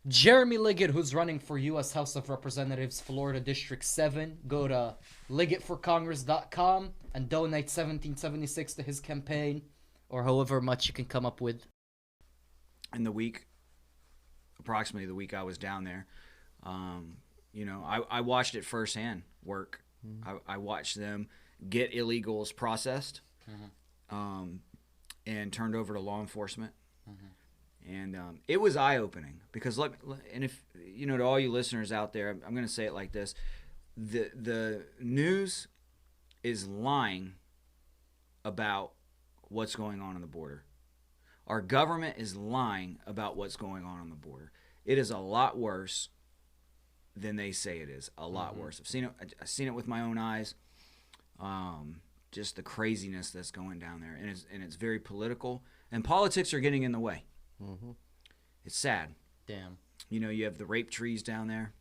Jeremy Liggett, who's running for U.S. House of Representatives, Florida District 7. Go to liggettforcongress.com and donate $17.76 to his campaign, or however much you can come up with. In the week, approximately the week I was down there, I watched it firsthand work. I watched them get illegals processed and turned over to law enforcement. And it was eye-opening because, and if to all you listeners out there, I'm going to say it like this: the news is lying about what's going on the border. Our government is lying about what's going on the border. It is a lot worse than they say it is. A lot worse. I've seen it with my own eyes. Just the craziness that's going down there, and it's very political, and politics are getting in the way. It's sad. Damn. You have the rape trees down there.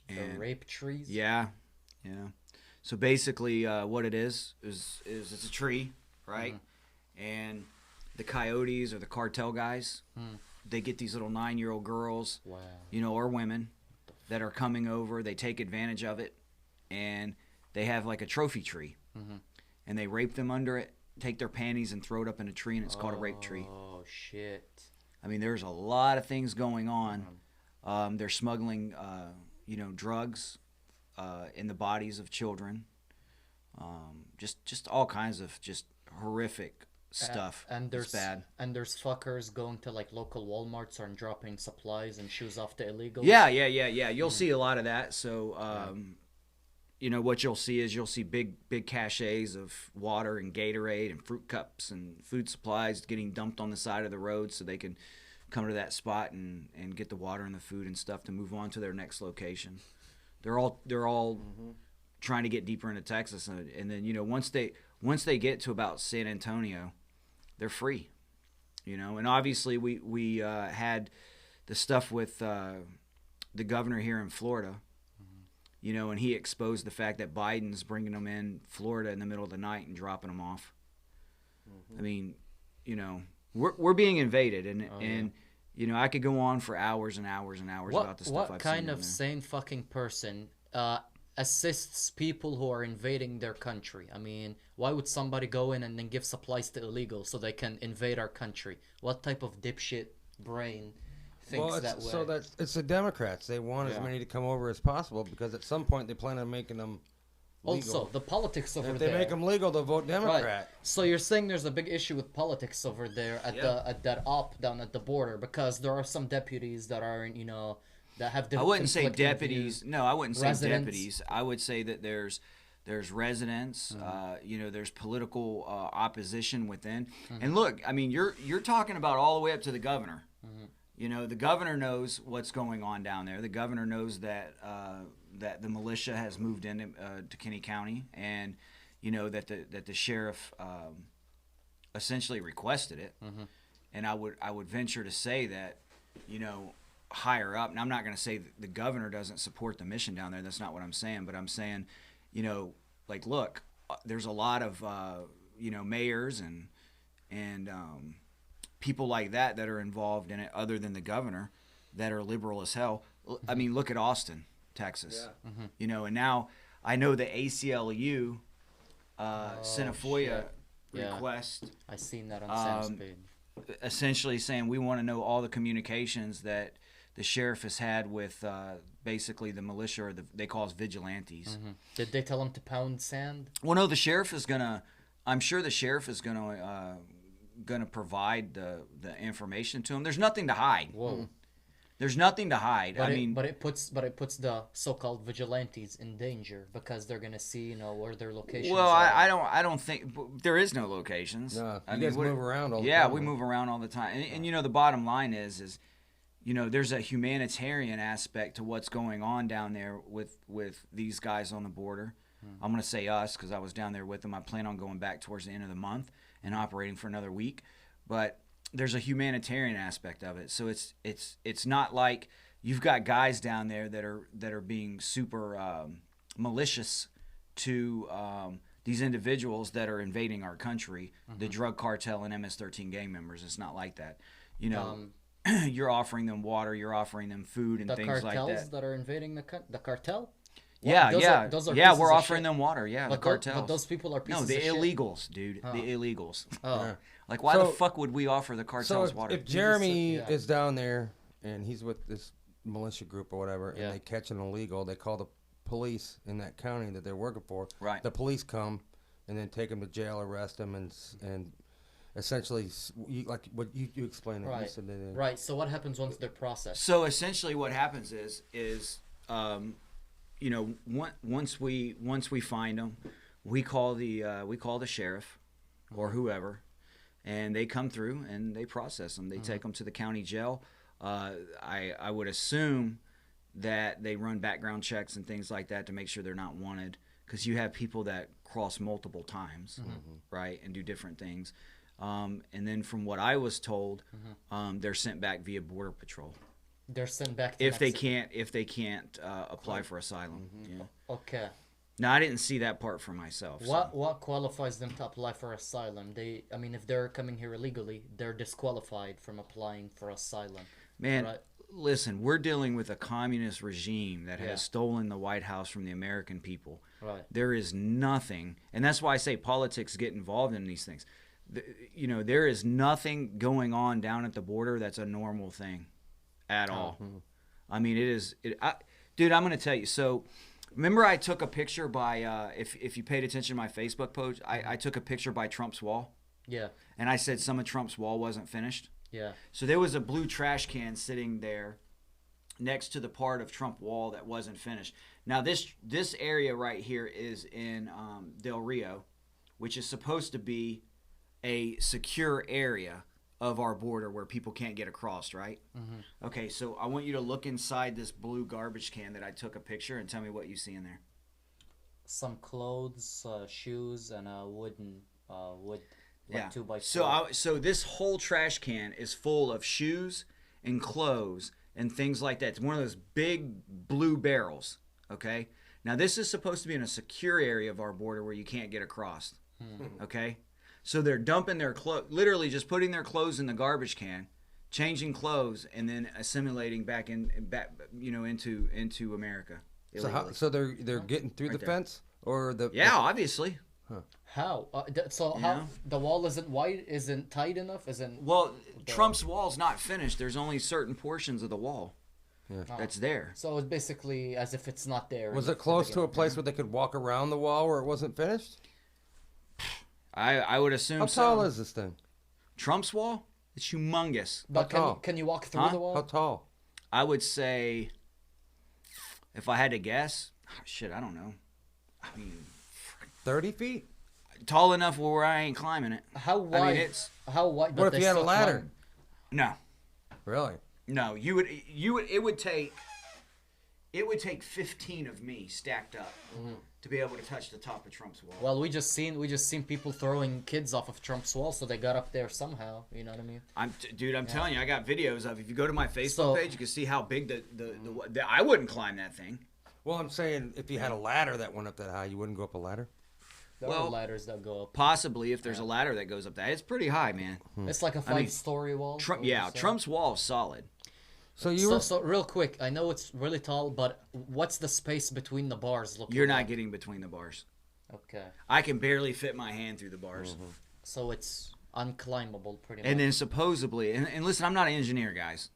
The rape trees? Yeah. So basically, what it is it's a tree, right? And the coyotes or the cartel guys, they get these little 9-year-old girls, or women that are coming over. They take advantage of it, and they have like a trophy tree, and they rape them under it, take their panties and throw it up in a tree, and it's called a rape tree. Oh, shit. I mean, there's a lot of things going on. They're smuggling, drugs in the bodies of children. Just all kinds of just horrific stuff. And there's it's bad. And there's fuckers going to like local Walmarts and dropping supplies and shoes off to illegals. Yeah. You'll see a lot of that. So, what you'll see big caches of water and Gatorade and fruit cups and food supplies getting dumped on the side of the road so they can come to that spot and get the water and the food and stuff to move on to their next location. They're all trying to get deeper into Texas, and then once they get to about San Antonio, they're free. And obviously we had the stuff with the governor here in Florida. And he exposed the fact that Biden's bringing them in Florida in the middle of the night and dropping them off. I mean, we're being invaded, and I could go on for hours and hours and hours about the stuff I've seen. What kind of sane fucking person assists people who are invading their country? I mean, why would somebody go in and then give supplies to illegals so they can invade our country? What type of dipshit brain thinks that way? So it's the Democrats. They want as many to come over as possible because at some point they plan on making them legal. Also, the politics over there. If they make them legal, they'll vote Democrat. Right. So you're saying there's a big issue with politics over there at that op down at the border because there are some deputies that are that have different. I wouldn't say deputies. Views. No, I wouldn't say Residents. deputies. I would say that there's residents. There's political opposition within. And look, I mean, you're talking about all the way up to the governor. The governor knows what's going on down there. The governor knows that that the militia has moved in to Kinney County, and that the sheriff essentially requested it. And I would venture to say that higher up. And I'm not going to say the governor doesn't support the mission down there. That's not what I'm saying. But I'm saying, look, there's a lot of mayors and people like that are involved in it other than the governor that are liberal as hell. I mean, look at Austin, Texas. And now I know the ACLU sent a FOIA request. I seen that on Sam's page. Essentially saying we want to know all the communications that the sheriff has had with basically the militia, or they call us vigilantes. Did they tell him to pound sand? Well, no, the sheriff is gonna. I'm sure the sheriff is gonna provide the information to him. There's nothing to hide. Whoa. There's nothing to hide. But it puts the so-called vigilantes in danger because they're gonna see where their locations well, are. I don't think there is no locations. No, I you guys move around all the time. Yeah, we move around all the time. And the bottom line is there's a humanitarian aspect to what's going on down there with these guys on the border. I'm going to say us because I was down there with them. I plan on going back towards the end of the month and operating for another week. But there's a humanitarian aspect of it. So it's not like you've got guys down there that are being super malicious to these individuals that are invading our country, the drug cartel and MS-13 gang members. It's not like that. you're offering them water, you're offering them food and The things like cartels that. are invading the cartel? Yeah, Those yeah, are- those are yeah. pieces We're of offering shit. them water. Yeah, the But cartels. those people are pieces No, the of shit. illegals, dude. Oh. The illegals. Oh, Like, why So- the fuck would we offer the So cartels if, water? if Jeremy Yeah. is down there and he's with this militia group or whatever, Yeah. and they catch an illegal, they call the police in that county that they're working for. Right. The police come and then take him to jail, arrest him, and essentially, like what you explained. That you right. said that, Right. So what happens once they're processed? So essentially, what happens is you know, once we find them, we call the sheriff or whoever, and they come through and they process them. They take them to the county jail. I would assume that they run background checks and things like that to make sure they're not wanted, because you have people that cross multiple times, right, and do different things. And then from what I was told, they're sent back via Border Patrol They're sent back to if they Mexico. can't apply for asylum. Yeah. Okay. Now I didn't see that part for myself. so- What qualifies them to apply for asylum? I mean, if they're coming here illegally, they're disqualified from applying for asylum. Man, Right. listen, we're dealing with a communist regime that Yeah. has stolen the White House from the American people. Right. There is nothing, and that's why I say politics get involved in these things. You know, there is nothing going on down at the border that's a normal thing at all. I mean, it is. Dude, I'm going to tell you. So, remember I took a picture by, if you paid attention to my Facebook post, I took a picture by Trump's wall, Yeah. and I said some of Trump's wall wasn't finished. Yeah. So there was a blue trash can sitting there next to the part of Trump wall that wasn't finished. Now this area right here is in Del Rio, which is supposed to be a secure area of our border where people can't get across, right? Okay, so I want you to look inside this blue garbage can that I took a picture and tell me what you see in there. Some clothes, shoes, and a wooden wood. Like Yeah. 2x4. So this whole trash can is full of shoes and clothes and things like that. It's one of those big blue barrels. Okay. Now this is supposed to be in a secure area of our border where you can't get across. Okay. So they're dumping their clothes, literally just putting their clothes in the garbage can, changing clothes, and then assimilating back into America. So illegally. so they're getting through Right the there. fence or the Yeah, obviously. How? So You how know? the wall isn't wide? Isn't tight enough? Isn't Well, Trump's wall's not finished. There's only certain portions of the wall Yeah. that's there. So it's basically as if it's not there. Was in it the close to a beginning. place where they could walk around the wall where it wasn't finished? I would assume How so. tall is this thing? Trump's wall? It's humongous. But How tall? can you walk through Huh? the wall? How tall? I would say, if I had to guess, shit, I don't know. I mean, 30 feet? tall enough where I ain't climbing it. How I wide? mean, it's How wide? What but if they you had a still ladder? climb. no, Really? no. It would take 15 of me stacked up to be able to touch the top of Trump's wall. Well, we just seen people throwing kids off of Trump's wall, so they got up there somehow. You know what I mean? I'm telling you, I got videos of. If you go to my Facebook So- page, you can see how big the I wouldn't climb that thing. Well, I'm saying if you had a ladder that went up that high, you wouldn't go up a ladder? There Well, are ladders that go up. Possibly, if there's a ladder that goes up that, it's pretty high, man. It's like a I mean, five-story wall. Trump, would yeah, you say? Trump's wall is solid. So you So, were so real quick, I know it's really tall, but what's the space between the bars looking You're not like? getting between the bars. Okay. I can barely fit my hand through the bars. So it's unclimbable pretty much. And then supposedly, and listen, I'm not an engineer, guys.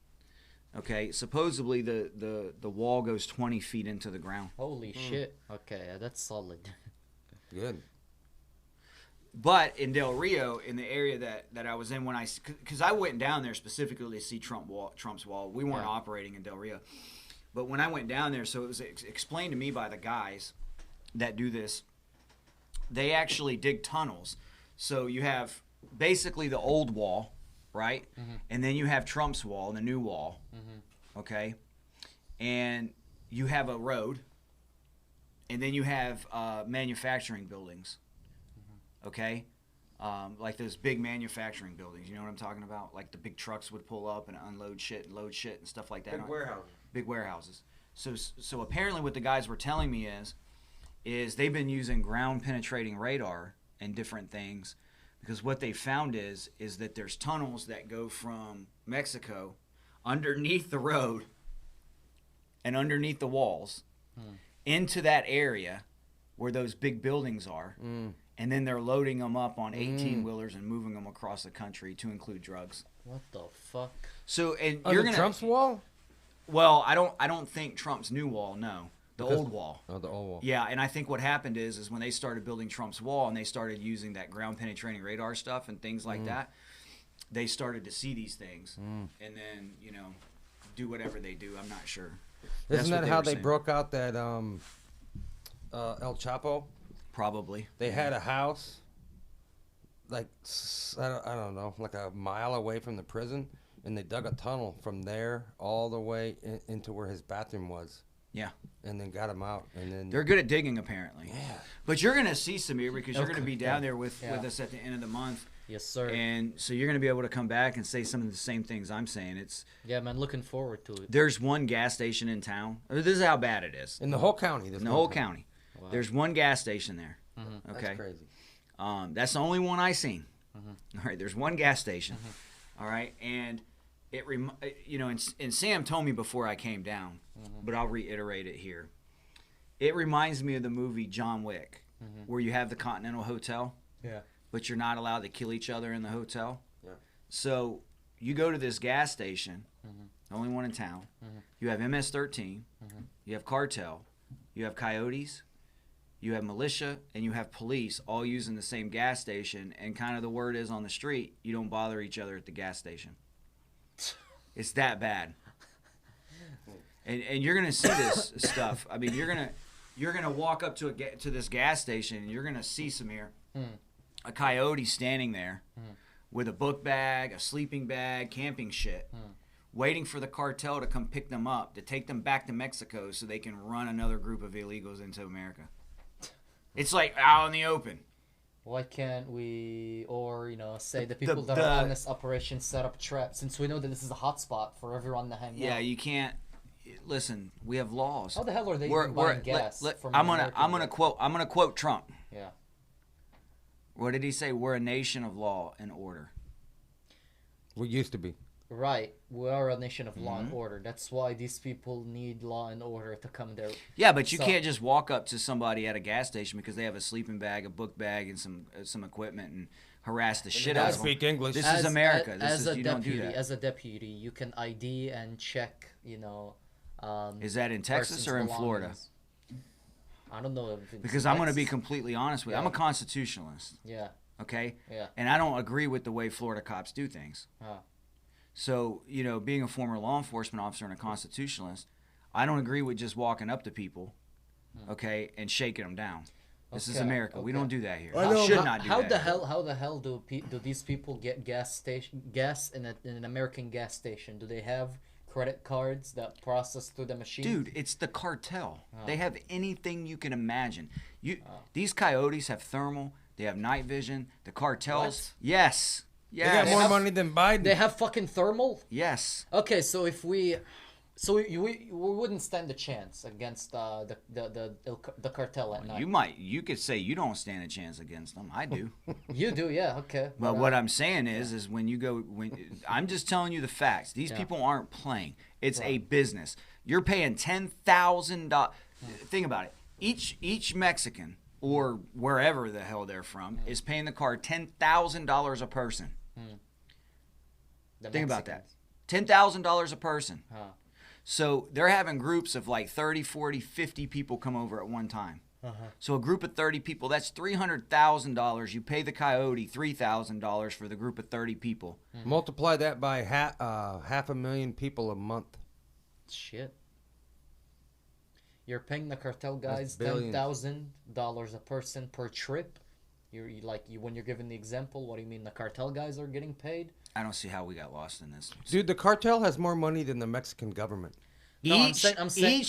Okay, supposedly the wall goes 20 feet into the ground. Holy shit. Okay, that's solid. good. But in Del Rio, in the area that I was in when because I went down there specifically to see Trump's wall. We weren't Yeah. operating in Del Rio. But when I went down there, so it was explained to me by the guys that do this, they actually dig tunnels. So you have basically the old wall, right? And then you have Trump's wall, the new wall, okay? And you have a road, and then you have manufacturing buildings, okay? Like those big manufacturing buildings, you know what I'm talking about? Like the big trucks would pull up and unload shit and load shit and stuff like that. Big warehouses. So apparently what the guys were telling me is they've been using ground penetrating radar and different things, because what they found is that there's tunnels that go from Mexico underneath the road and underneath the walls into that area where those big buildings are. And then they're loading them up on 18-wheelers and moving them across the country to include drugs. What the fuck? So, and Under you're gonna Trump's wall? Well, I don't think Trump's new wall. No, the old wall. Oh, the old wall. Yeah, and I think what happened is when they started building Trump's wall and they started using that ground penetrating radar stuff and things like that, they started to see these things and then do whatever they do. I'm not sure. Isn't that how they saying. broke out that El Chapo? Probably. They had a house, like I don't know, like a mile away from the prison, and they dug a tunnel from there all the way into where his bathroom was. Yeah. And then got him out, and then They're good at digging, apparently. Yeah. But you're going to see Samir because you're going to Okay. be down there with Yeah. us at the end of the month. Yes, sir. And so you're going to be able to come back and say some of the same things I'm saying. Yeah, man, looking forward to it. There's one gas station in town. This is how bad it is. in the whole county. In the whole county. Wow. There's one gas station there. That's Okay. crazy. That's the only one I seen. All right, there's one gas station. All right, and and Sam told me before I came down, but I'll reiterate it here. It reminds me of the movie John Wick, where you have the Continental Hotel, Yeah. but you're not allowed to kill each other in the hotel. Yeah. So you go to this gas station, the only one in town. You have MS-13, you have cartel, you have coyotes, you have militia, and you have police all using the same gas station. And kind of the word is on the street, you don't bother each other at the gas station. It's that bad. And you're gonna see this stuff. I mean, you're gonna walk up to this gas station, and you're gonna see Samir, a coyote standing there with a book bag, a sleeping bag, camping shit, waiting for the cartel to come pick them up to take them back to Mexico so they can run another group of illegals into America. It's like out in the open. Why can't we, or say the people that are on this operation set up traps, since we know that this is a hotspot for everyone to hang out? Yeah, you can't. Listen, we have laws. How the hell are they even buying gas? from I'm American gonna gas? quote Trump. Yeah. What did he say? We're a nation of law and order. We used to be. Right. We are a nation of law and order. That's why these people need law and order to come there. Yeah, but you So- can't just walk up to somebody at a gas station because they have a sleeping bag, a book bag, and some equipment and harass the shit out I of them. speak English. This is America. You don't do deputy, that. as a deputy, you can ID and check. Is that in Texas person's or in Florida? belongings. I don't know if it's Because I'm going to be Texas. completely honest with you. I'm a constitutionalist, Yeah. okay? Yeah. And I don't agree with the way Florida cops do things. Huh. So, being a former law enforcement officer and a constitutionalist, I don't agree with just walking up to people, okay, and shaking them down. This is Okay, America. We okay. don't do that here. I We know. should not do How that. the hell do these people get gas in an American gas station? Do they have credit cards that process through the machine? Dude, it's the cartel. They have anything you can imagine. These coyotes have thermal. They have night vision. The cartels. What? Yes. They got Yes. more have- money than Biden. They have fucking thermal. Yes. Okay, so if we wouldn't stand a chance against the cartel at night. You could say you don't stand a chance against them. I do. You do, yeah, okay. But what I'm saying is when I'm just telling you the facts. These Yeah. people aren't playing. It's a business. You're paying $10,000. Think about it. Each Mexican or wherever the hell they're from is paying the car $10,000 a person. The Think about that. Mexicans. $10,000 a person. Huh. So they're having groups of like 30, 40, 50 people come over at one time. So a group of 30 people, that's $300,000. You pay the coyote $3,000 for the group of 30 people. Multiply that by half 500,000 people a month. Shit. You're paying the cartel guys billions. $10,000 a person per trip. When you're giving the example, what do you mean the cartel guys are getting paid? I don't see how we got lost in this. Dude, the cartel has more money than the Mexican government. No, I'm saying-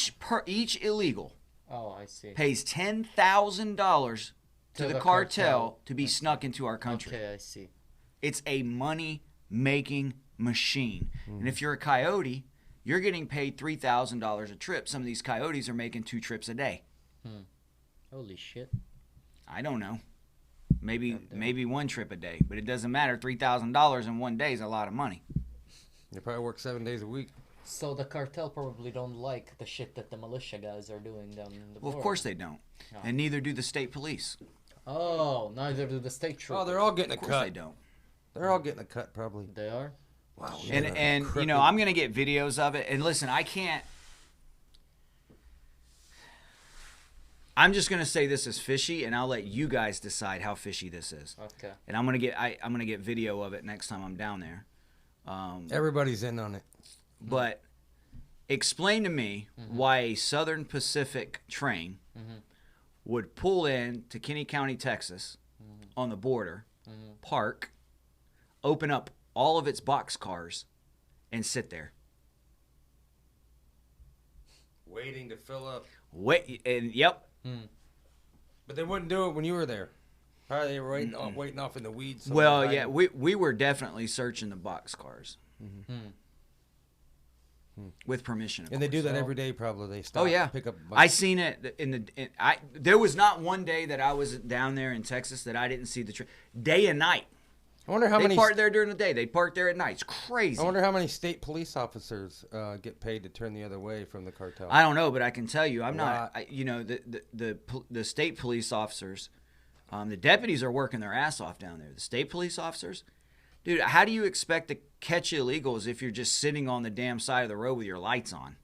Each illegal Oh, I see. pays $10,000 to To the the cartel cartel. to be snuck into our country. Okay, I see. It's a money-making machine. And if you're a coyote, you're getting paid $3,000 a trip. Some of these coyotes are making 2 trips a day. Holy shit. I don't know. Maybe 1 trip a day, but it doesn't matter. $3,000 in one day is a lot of money. They probably work 7 days a week. So the cartel probably don't like the shit that the militia guys are doing down in the Well, of border. course they don't. Oh. And neither do the state police. Oh, neither do the state troopers. Oh, they're all getting a Of course cut. they don't. They're all getting a cut, probably. They are? Wow. And you know, I'm going to get videos of it. And listen, I'm just going to say this is fishy, and I'll let you guys decide how fishy this is. Okay. And I'm going to get video of it next time I'm down there. Everybody's in on it. But explain to me why a Southern Pacific train would pull in to Kinney County, Texas, on the border, park, open up all of its boxcars, and sit there. Waiting to fill up. Yep. But they wouldn't do it when you were there. Probably they were waiting off in the weeds. somewhere Well, hiding. yeah, we were definitely searching the boxcars. With permission. Of And they do course. that every day, probably. They stop. Oh yeah, Pick up. I seen it there was not one day that I was down there in Texas that I didn't see the train. Day and night. I wonder how They many. park there during the day. They park there at night. It's crazy. I wonder how many state police officers get paid to turn the other way from the cartel. I don't know, but I can tell you, I'm not. Lot. The state police officers, the deputies are working their ass off down there. The state police officers, dude, how do you expect to catch illegals if you're just sitting on the damn side of the road with your lights on,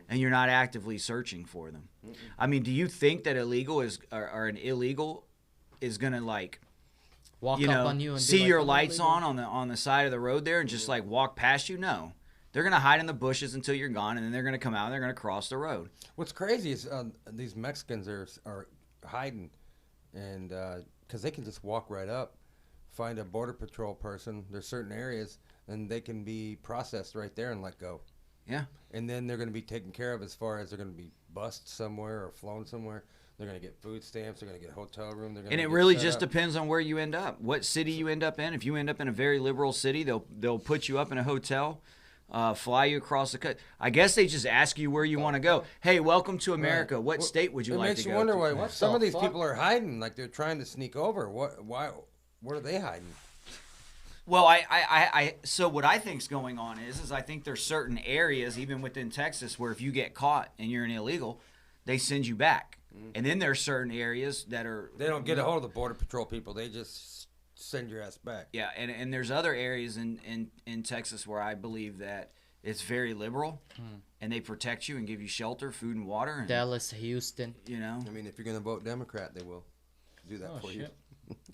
and you're not actively searching for them? I mean, do you think that an illegal is gonna like? Walk up on you and see be like, your "I'm lights illegal." on the side of the road there and just like walk past you? No, they're gonna hide in the bushes until you're gone, and then they're gonna come out and they're gonna cross the road. What's crazy is these Mexicans are hiding, and because they can just walk right up, find a border patrol person. There's certain areas, and they can be processed right there and let go. Yeah. And then they're going to be taken care of as far as they're going to be bussed somewhere or flown somewhere. They're going to get food stamps. They're going to get a hotel room. They're going And it really just depends on where you end up, what city you end up in. If you end up in a very liberal city, they'll put you up in a hotel, fly you across the country. I guess they just ask you where you want to go. Hey, welcome to America. Right. What state would you like to go It makes you wonder to? why some of these fuck? people are hiding, like they're trying to sneak over. Why? What are they hiding? Well, so what I think's going on is I think there's certain areas, even within Texas, where if you get caught and you're an illegal, they send you back. And then there's certain areas that are They don't get a hold of the border patrol people. They just send your ass back. yeah, and there's other areas in Texas where I believe that it's very liberal, and they protect you and give you shelter, food, and water. And, Dallas, Houston. you know, I mean, if you're going to vote Democrat, they will do that for you. Shit.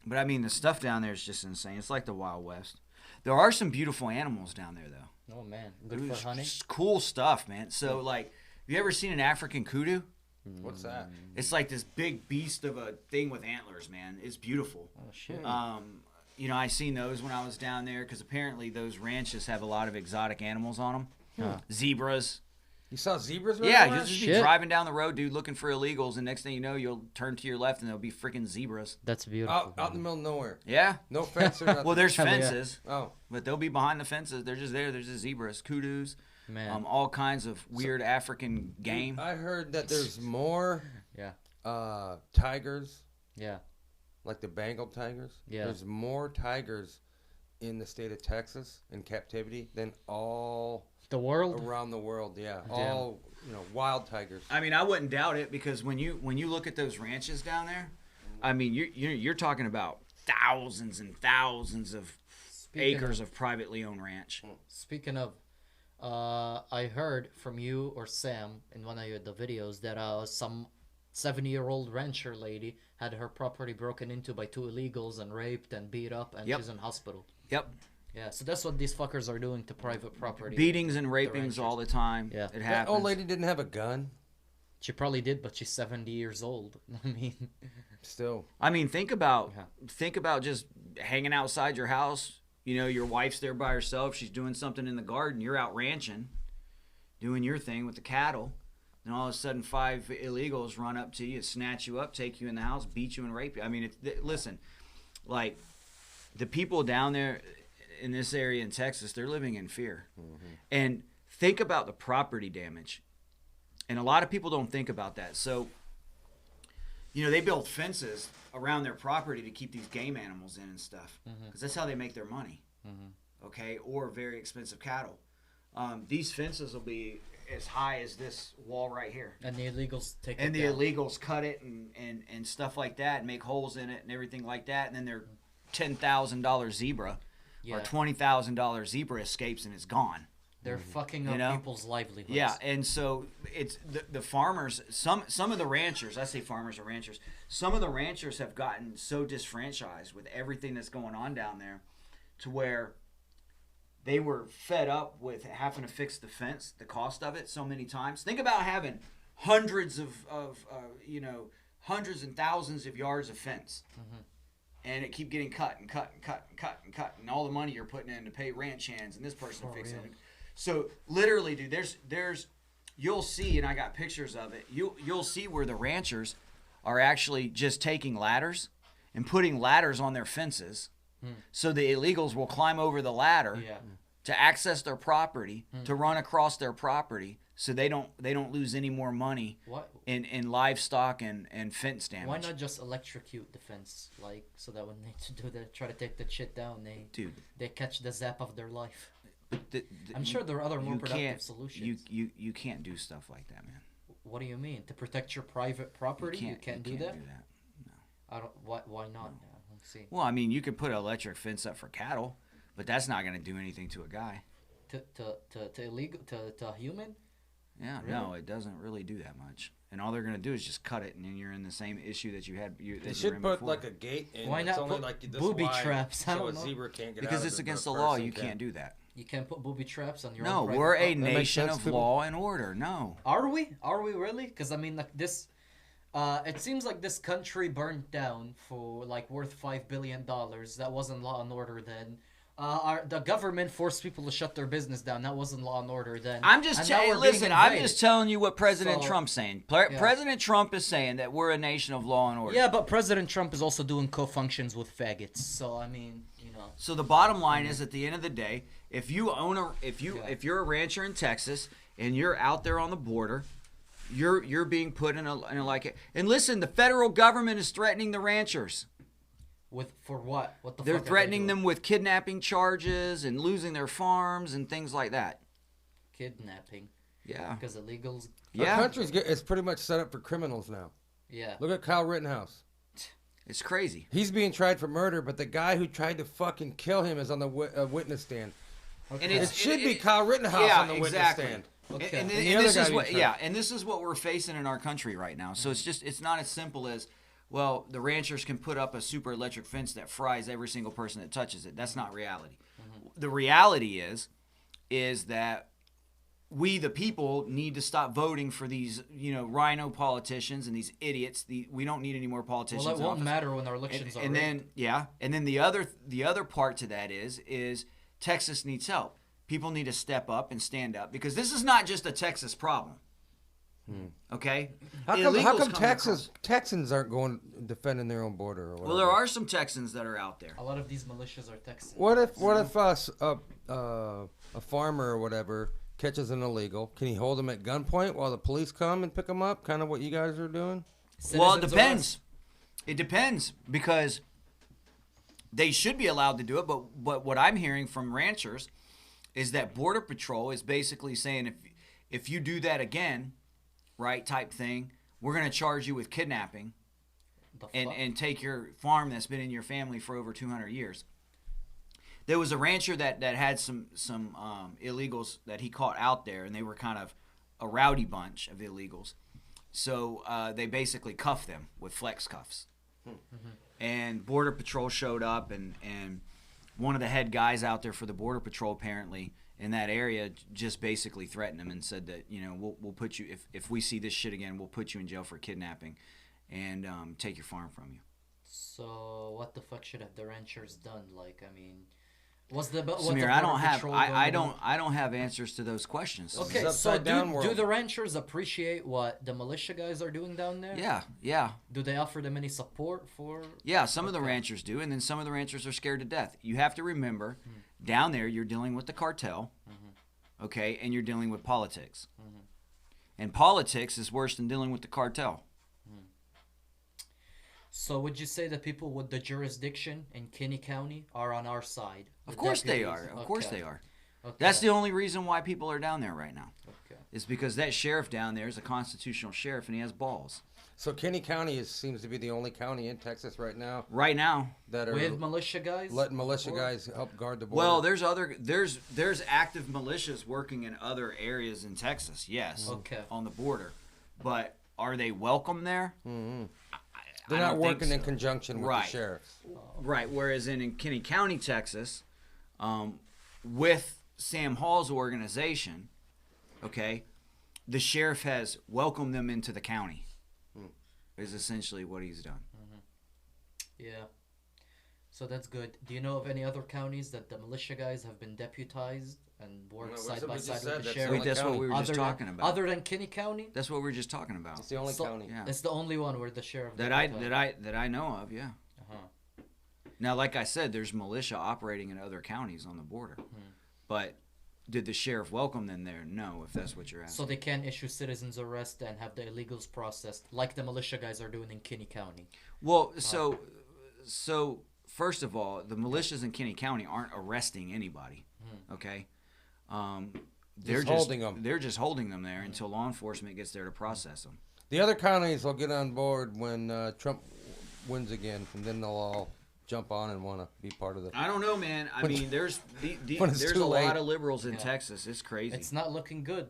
but I mean the stuff down there is just insane. It's like the Wild West. There are some beautiful animals down there though. Oh man, good It's for hunting. just cool stuff, man. So like, have you ever seen an African kudu? What's that? It's like this big beast of a thing with antlers, man. It's beautiful. Oh shit. You know, I seen those when I was down there because apparently those ranches have a lot of exotic animals on them. Zebras. You saw zebras? running Yeah, around? you'll just be Shit. driving down the road, dude, looking for illegals, and next thing you know, you'll turn to your left and there'll be freaking zebras. That's beautiful. out in the middle of nowhere. Yeah. No fence or nothing. Well, there's Yeah. fences, Oh, but they'll be behind the fences. They're just there. There's just zebras, kudus, Man. all kinds of weird African game. I heard that there's more Yeah. tigers, Yeah. like the Bengal tigers. Yeah. There's more tigers in the state of Texas in captivity than all The world. around the world. Yeah, Damn. all wild tigers. I mean, I wouldn't doubt it because when you look at those ranches down there, I mean, you're talking about thousands and thousands of Speaking acres of privately owned ranch. Speaking of, I heard from you or Sam in one of the videos that some 70-year-old rancher lady had her property broken into by two illegals and raped and beat up, and Yep. she's in hospital. Yep, Yeah, so that's what these fuckers are doing to private property. beatings and ranchers. rapings all the time. Yeah. It That happens. old lady didn't have a gun. She probably did, but she's 70 years old. I mean, Still, I mean, think about Yeah. just hanging outside your house. You know, your wife's there by herself. She's doing something in the garden. You're out ranching, doing your thing with the cattle. Then all of a sudden, 5 illegals run up to you, snatch you up, take you in the house, beat you, and rape you. I mean, listen, like the people down there in this area in Texas, they're living in fear. And think about the property damage. And a lot of people don't think about that. So, you know, they build fences around their property to keep these game animals in and stuff, because that's how they make their money. okay, or very expensive cattle. These fences will be as high as this wall right here. And the illegals take it And the down. illegals cut it and stuff like that and make holes in it and everything like that. And then their $10,000 zebra or $20,000 zebra escapes and it's gone. They're fucking up people's livelihoods. Yeah, and so it's the farmers. Some of the ranchers, I say farmers or ranchers. Some of the ranchers have gotten so disfranchised with everything that's going on down there, to where they were fed up with having to fix the fence, the cost of it, so many times. Think about having hundreds of hundreds and thousands of yards of fence, and it keep getting cut and cut and cut and cut and cut, and all the money you're putting in to pay ranch hands and this person fixing it. So literally, dude, there's you'll see, and I got pictures of it. You'll see where the ranchers are actually just taking ladders and putting ladders on their fences, so the illegals will climb over the ladder to access their property, to run across their property, so they don't lose any more money in livestock and fence damage. Why not just electrocute the fence, like, so that when they try to take that shit down, they catch the zap of their life. I'm sure there are other more productive solutions. You can't do stuff like that, man. What do you mean? To protect your private property, you can't do that? No. I don't. Why not? Let's see. Well, I mean, you can put an electric fence up for cattle, but that's not going to do anything to a guy. To illegal to a human? Yeah, really? No, it doesn't really do that much. And all they're going to do is just cut it, and then you're in the same issue that you had. They should put like a gate in. Why not put like this booby wide, traps? So a zebra can't get because out it's of it, against but the a law. person You can. can't do that. You can't put booby traps on your No, own private we're a property. nation of law and order. No. Are we? Are we really? Because I mean, like this. It seems like this country burned down for like worth $5 billion. That wasn't law and order then. The government forced people to shut their business down. That wasn't law and order then. I'm just telling you what President Trump's saying. President Trump is saying that we're a nation of law and order. Yeah, but President Trump is also doing co-functions with faggots. So I mean, you know. So the bottom line is, at the end of the day, if you're a rancher in Texas and you're out there on the border, you're being put in a and listen, the federal government is threatening the ranchers. For what? What the They're fuck threatening them with kidnapping charges and losing their farms and things like that. Kidnapping. Yeah. Because illegals. Yeah. Our country's it's pretty much set up for criminals now. Yeah. Look at Kyle Rittenhouse. It's crazy. He's being tried for murder, but the guy who tried to fucking kill him is on the witness stand. Okay. And it should be Kyle Rittenhouse on the witness stand. Okay. And this is what we're facing in our country right now. So it's not as simple as, well, the ranchers can put up a super electric fence that fries every single person that touches it. That's not reality. The reality is that we, the people, need to stop voting for these, rhino politicians and these idiots. We don't need any more politicians. Well, it won't matter when our elections are. And then the other part to that is Texas needs help. People need to step up and stand up, because this is not just a Texas problem. Okay? How come Texans aren't going defending their own border? Or whatever? Well, there are some Texans that are out there. A lot of these militias are Texans. What if a farmer or whatever catches an illegal? Can he hold him at gunpoint while the police come and pick him up? Kind of what you guys are doing? Well, it depends. It depends, because they should be allowed to do it. But what I'm hearing from ranchers is that Border Patrol is basically saying, if you do that again, right, type thing, we're going to charge you with kidnapping and take your farm that's been in your family for over 200 years. There was a rancher that had some illegals that he caught out there, and they were kind of a rowdy bunch of illegals. So they basically cuffed them with flex cuffs. And Border Patrol showed up, and one of the head guys out there for the Border Patrol, apparently, in that area, just basically threatened him and said that, we'll put you, if we see this shit again, we'll put you in jail for kidnapping and take your farm from you. So what the fuck should have the ranchers done? Like, I mean, Samir, I don't have answers to those questions. Okay, so do the ranchers appreciate what the militia guys are doing down there? Yeah. Do they offer them any support for? Yeah, some of the ranchers do, and then some of the ranchers are scared to death. You have to remember, down there you're dealing with the cartel, okay, and you're dealing with politics. And politics is worse than dealing with the cartel. So would you say that people with the jurisdiction in Kinney County are on our side? Of The course they deputies? are. Of course Okay. they are. Okay. That's the only reason why people are down there right now. Okay. Is because that sheriff down there is a constitutional sheriff and he has balls. So Kinney County seems to be the only county in Texas right now Right now. that are With militia guys? letting militia Or- guys help guard the border. Well, there's active militias working in other areas in Texas. Yes. Okay. On the border, but are they welcome there? hmm I They're don't not think working in so. conjunction with Right. the sheriffs. Right. Whereas in Kinney County, Texas, with Sam Hall's organization, okay, the sheriff has welcomed them into the county. Is essentially what he's done. Yeah. So that's good. Do you know of any other counties that the militia guys have been deputized and worked No, side that's what by we just side said, with the that's the sheriff? only Wait, that's what county. we were just Other talking than, about. Other than Kinney County? That's what we were just talking about. It's the only So- county. Yeah. It's the only one where the sheriff That I know of. Yeah. Uh-huh. Now, like I said, there's militia operating in other counties on the border, but did the sheriff welcome them there? No, if that's what you're asking. So they can issue citizens arrest and have the illegals processed like the militia guys are doing in Kinney County. Well, so first of all, the militias in Kinney County aren't arresting anybody. Okay, they're Just holding 'em. They're just holding them there until law enforcement gets there to process them. The other counties will get on board when Trump wins again, and then they'll all jump on and want to be part of the. I don't know, man. I When- mean, there's when it's there's too a late. lot of liberals in Yeah. Texas. It's crazy. It's not looking good.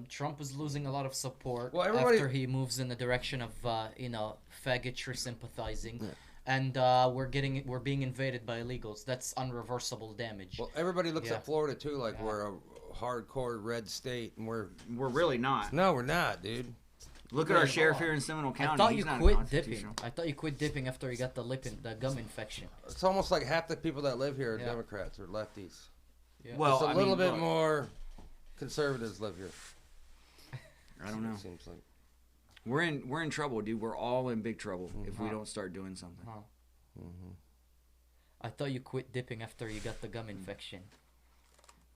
Trump is losing a lot of support Well, everybody- after he moves in the direction of faggotry sympathizing, and we're being invaded by illegals. That's unreversible damage. Well, everybody looks Yeah. at Florida too, like Yeah. we're a hardcore red state, and we're really not. no, we're not, dude. Look at our sheriff here in Seminole County. I thought He's you not quit constitutional. dipping. I thought you quit dipping after you got the gum infection. It's almost like half the people that live here are Yeah. Democrats or lefties. Yeah. Well, Just a I little mean, bit look, more conservatives live here. I don't know. It seems like. We're in trouble, dude. We're all in big trouble if we Huh. don't start doing something. Huh. I thought you quit dipping after you got the gum infection.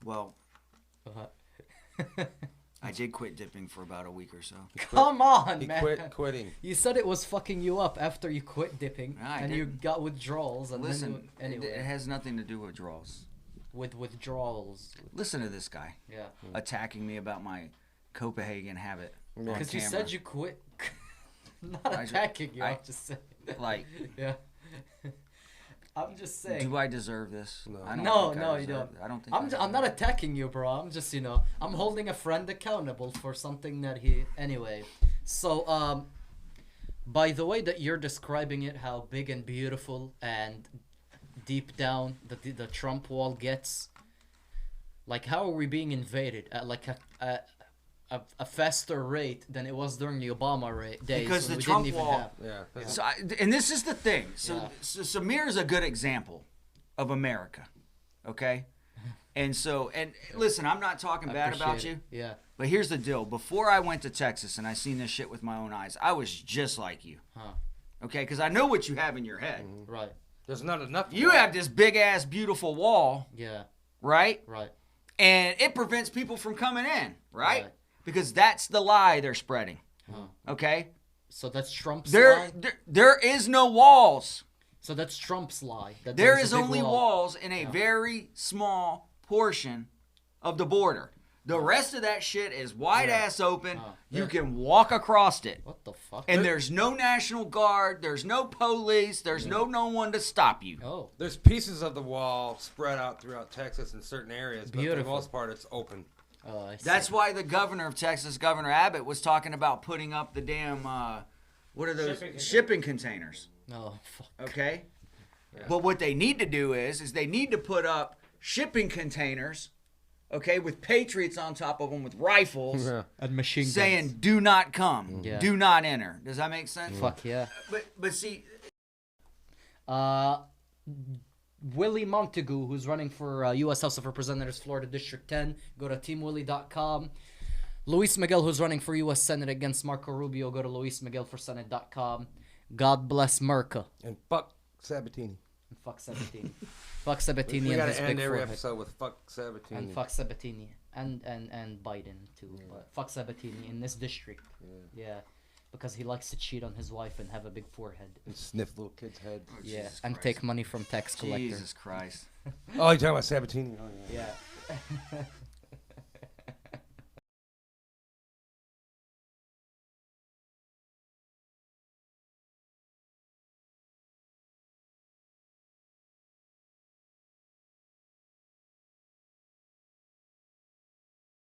Well, Uh-huh. I did quit dipping for about a week or so. Come on, He man. quit quitting. You said it was fucking you up after you quit dipping, No, I and you didn't. got withdrawals, and Listen, then you, it anyway, has nothing to do with draws. with withdrawals, Listen to this guy yeah. attacking me about my Copenhagen habit on Because you camera. said you quit. Not I ju- attacking you. I- I'm just saying. Like, Yeah. I'm just saying. do I deserve this? No. I don't No, think I no, you deserve don't. it. I don't think. I'm not attacking you, bro. I'm just, I'm holding a friend accountable for something that anyway. So, by the way that you're describing it, how big and beautiful and deep down the Trump wall gets, like, how are we being invaded at like a faster rate than it was during the Obama days Because when the we Trump didn't even wall- have. Yeah. So, and this is the thing. So, Yeah. so Samir is a good example of America, okay? And listen, I'm not talking I bad about appreciate you, it. Yeah. but here's the deal. Before I went to Texas and I seen this shit with my own eyes, I was just like you, Huh. okay? Because I know what you have in your head. Right. There's not enough. You have this big ass beautiful wall, Yeah. right? Right. And it prevents people from coming in, right? Right. Because that's the lie they're spreading, Huh. okay? So that's Trump's There, lie. there is no walls. So that's Trump's lie. That There there's is a big only wall. walls in a very small portion of the border. The rest of that shit is wide ass open. You can walk across it. What the fuck? And there's no National Guard, there's no police, there's no one to stop you. Oh. There's pieces of the wall spread out throughout Texas in certain areas, but for the Beautiful. most part, it's open. Oh, I see. That's why the governor of Texas, Governor Abbott, was talking about putting up the damn, what are those? Shipping containers. Oh, fuck. Okay? But what they need to do is they need to put up shipping containers, okay, with patriots on top of them with rifles Yeah. And machine guns. saying, do not come, Yeah. do not enter. Does that make sense? Fuck yeah. But see, Willie Montague, who's running for U.S. House of Representatives, Florida District 10. Go to teamwillie.com. Luis Miguel, who's running for U.S. Senate against Marco Rubio. Go to luismiguelforsenate.com. God bless Merca. And fuck Sabatini. And fuck Sabatini. Fuck Sabatini We and gotta his end big every forehead. episode with fuck Sabatini. And fuck Sabatini. And Biden, too. But fuck Sabatini in this district. Yeah. because he likes to cheat on his wife and have a big forehead. And sniff little kids' heads. Oh, Yeah, Jesus and Christ. take money from tax collectors. Jesus Christ. Oh, you're talking about Sabatini? Oh, yeah. Yeah.